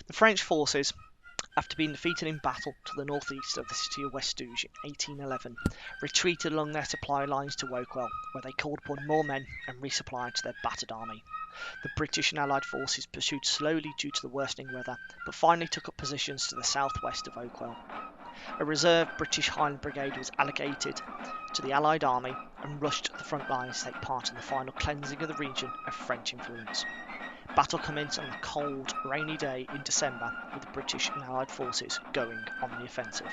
The French forces, after being defeated in battle to the northeast of the city of Westouge in 1811, retreated along their supply lines to Oakwell, where they called upon more men and resupplied to their battered army. The British and Allied forces pursued slowly due to the worsening weather, but finally took up positions to the southwest of Oakwell. A reserve British Highland Brigade was allocated to the Allied army and rushed to the front lines to take part in the final cleansing of the region of French influence. Battle commenced on a cold, rainy day in December, with the British and Allied forces going on the offensive.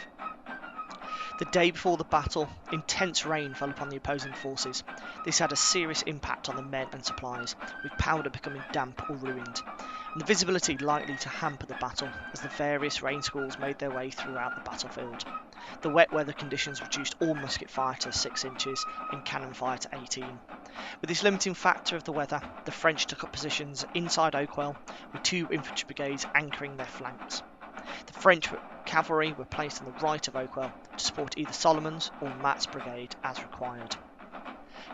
The day before the battle, intense rain fell upon the opposing forces. This had a serious impact on the men and supplies, with powder becoming damp or ruined, and the visibility likely to hamper the battle as the various rain squalls made their way throughout the battlefield. The wet weather conditions reduced all musket fire to 6 inches and cannon fire to 18. With this limiting factor of the weather, the French took up positions inside Oakwell, with 2 infantry brigades anchoring their flanks. The French cavalry were placed on the right of Oakwell to support either Solomon's or Matt's brigade as required.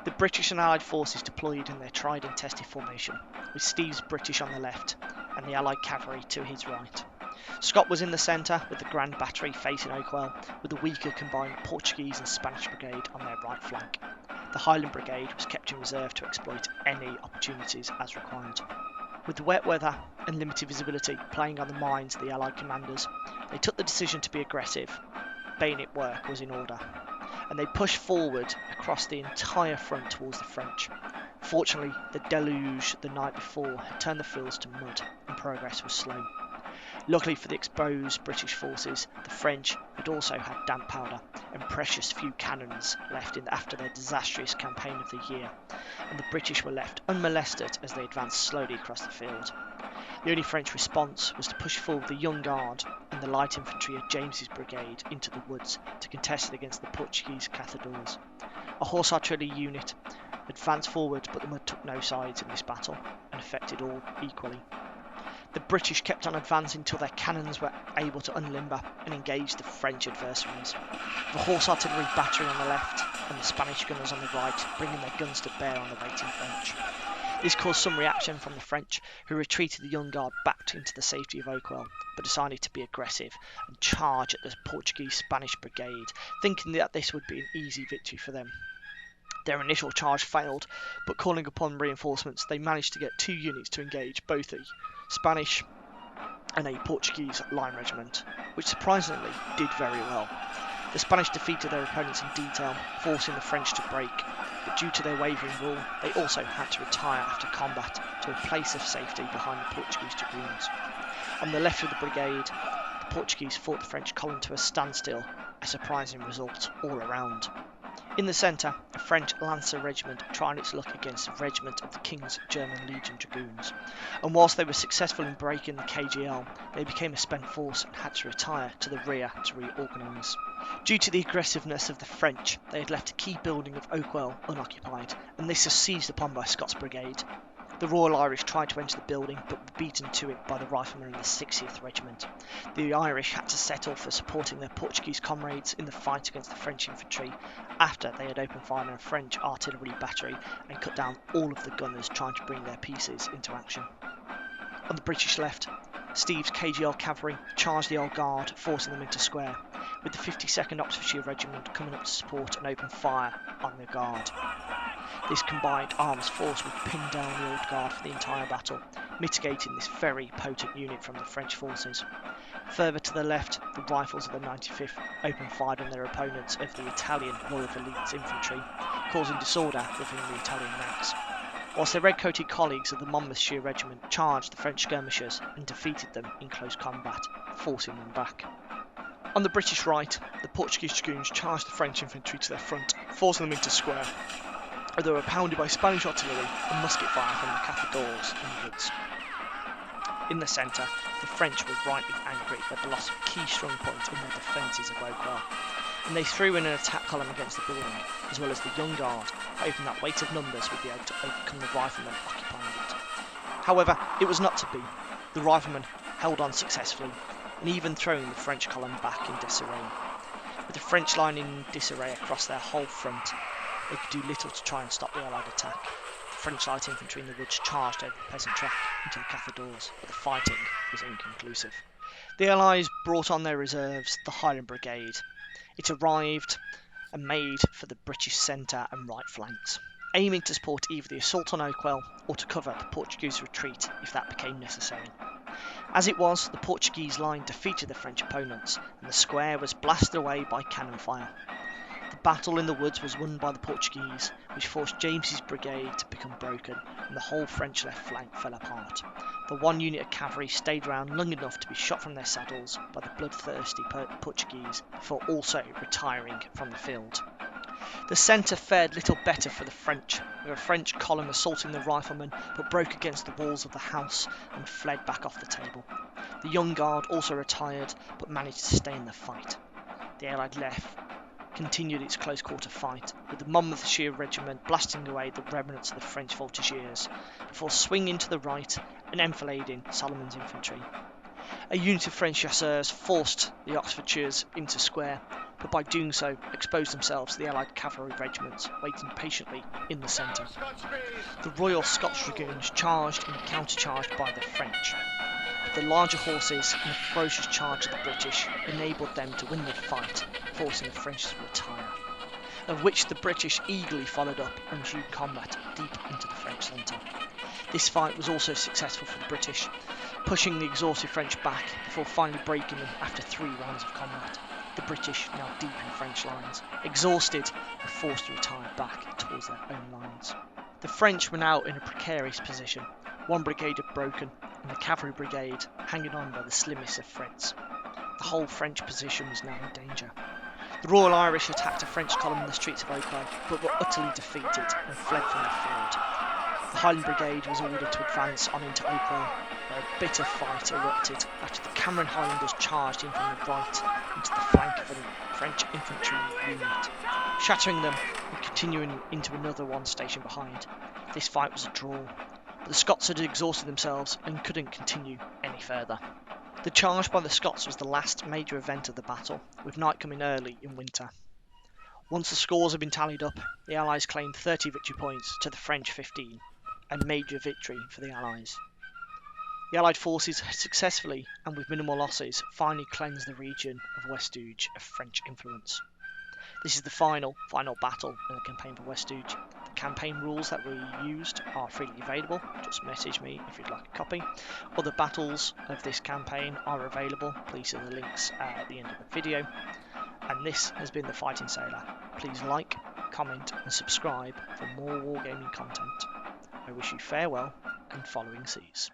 The British and Allied forces deployed in their tried and tested formation, with Steve's British on the left and the Allied cavalry to his right. Scott was in the centre with the Grand Battery facing Oakwell, with the weaker combined Portuguese and Spanish brigade on their right flank. The Highland Brigade was kept in reserve to exploit any opportunities as required. With the wet weather and limited visibility playing on the minds of the Allied commanders, they took the decision to be aggressive. Bayonet work was in order, and they pushed forward across the entire front towards the French. Fortunately, the deluge the night before had turned the fields to mud, and progress was slow. Luckily for the exposed British forces, the French had also had damp powder and precious few cannons left after their disastrous campaign of the year, and the British were left unmolested as they advanced slowly across the field. The only French response was to push forward the Young Guard and the light infantry of James's brigade into the woods to contest it against the Portuguese Caçadores. A horse artillery unit advanced forward, but the mud took no sides in this battle and affected all equally. The British kept on advancing until their cannons were able to unlimber and engage the French adversaries. The horse artillery battery on the left and the Spanish gunners on the right bringing their guns to bear on the waiting French. This caused some reaction from the French, who retreated the Young Guard back into the safety of Oakwell, but decided to be aggressive and charge at the Portuguese-Spanish brigade, thinking that this would be an easy victory for them. Their initial charge failed, but calling upon reinforcements, they managed to get 2 units to engage both a Spanish and a Portuguese line regiment, which surprisingly did very well. The Spanish defeated their opponents in detail, forcing the French to break, but due to their wavering rule, they also had to retire after combat to a place of safety behind the Portuguese dragoons. On the left of the brigade, the Portuguese fought the French column to a standstill, a surprising result all around. In the centre, the French Lancer Regiment tried its luck against the regiment of the King's German Legion Dragoons, and whilst they were successful in breaking the KGL, they became a spent force and had to retire to the rear to reorganise. Due to the aggressiveness of the French, they had left a key building of Oakwell unoccupied, and this was seized upon by Scott's brigade. The Royal Irish tried to enter the building, but were beaten to it by the riflemen of the 60th Regiment. The Irish had to settle for supporting their Portuguese comrades in the fight against the French infantry after they had opened fire on a French artillery battery and cut down all of the gunners trying to bring their pieces into action. On the British left, Steve's KGL cavalry charged the Old Guard, forcing them into square, with the 52nd Oxfordshire Regiment coming up to support and open fire on the Guard. This combined arms force would pin down the Old Guard for the entire battle, mitigating this very potent unit from the French forces. Further to the left, the rifles of the 95th opened fire on their opponents of the Italian Royal Elite Infantry, causing disorder within the Italian ranks, whilst their red-coated colleagues of the Monmouthshire Regiment charged the French skirmishers and defeated them in close combat, forcing them back. On the British right, the Portuguese dragoons charged the French infantry to their front, forcing them into square, where they were pounded by Spanish artillery and musket fire from the Caçadores in the woods. In the centre, the French were rightly angry at the loss of a key strong point in their defences of Oakwell, and they threw in an attack column against the building, as well as the Young Guard, hoping that weight of numbers would be able to overcome the riflemen occupying it. However, it was not to be. The riflemen held on successfully, and even throwing the French column back in disarray. With the French line in disarray across their whole front, they could do little to try and stop the Allied attack. French light infantry in the woods charged over the peasant track into the Cathedors, but the fighting was inconclusive. The Allies brought on their reserves, the Highland Brigade. It arrived and made for the British centre and right flanks, aiming to support either the assault on Oakwell or to cover the Portuguese retreat if that became necessary. As it was, the Portuguese line defeated the French opponents, and the square was blasted away by cannon fire. The battle in the woods was won by the Portuguese, which forced James's brigade to become broken, and the whole French left flank fell apart. The one unit of cavalry stayed around long enough to be shot from their saddles by the bloodthirsty Portuguese before also retiring from the field. The centre fared little better for the French, with a French column assaulting the riflemen but broke against the walls of the house and fled back off the table. The Young Guard also retired but managed to stay in the fight. The Allied left continued its close quarter fight, with the Monmouthshire regiment blasting away the remnants of the French voltigeurs before swinging to the right and enfilading Solomon's infantry. A unit of French chasseurs forced the Oxfordshires into square, but by doing so exposed themselves to the Allied cavalry regiments waiting patiently in the centre. The Royal Scots Dragoons charged and countercharged by the French, but the larger horses and the ferocious charge of the British enabled them to win the fight, forcing the French to retire, of which the British eagerly followed up and resumed combat deep into the French centre. This fight was also successful for the British, pushing the exhausted French back before finally breaking them after 3 rounds of combat. The British, now deep in French lines, exhausted and forced to retire back towards their own lines. The French were now in a precarious position. One brigade had broken, and the cavalry brigade hanging on by the slimmest of threads. The whole French position was now in danger. The Royal Irish attacked a French column in the streets of Oakwell, but were utterly defeated and fled from the field. The Highland Brigade was ordered to advance on into Oakwell, where a bitter fight erupted after the Cameron Highlanders charged in from the right into the flank of a French infantry unit, shattering them and continuing into another one stationed behind. This fight was a draw, but the Scots had exhausted themselves and couldn't continue any further. The charge by the Scots was the last major event of the battle, with night coming early in winter. Once the scores had been tallied up, the Allies claimed 30 victory points to the French 15, a major victory for the Allies. The Allied forces had successfully, and with minimal losses, finally cleansed the region of Westouge of French influence. This is the final battle in the campaign for Westouge. The campaign rules that we used are freely available, just message me if you'd like a copy. Other battles of this campaign are available, please see the links at the end of the video. And this has been The Fighting Sailor. Please like, comment and subscribe for more wargaming content. I wish you farewell and following seas.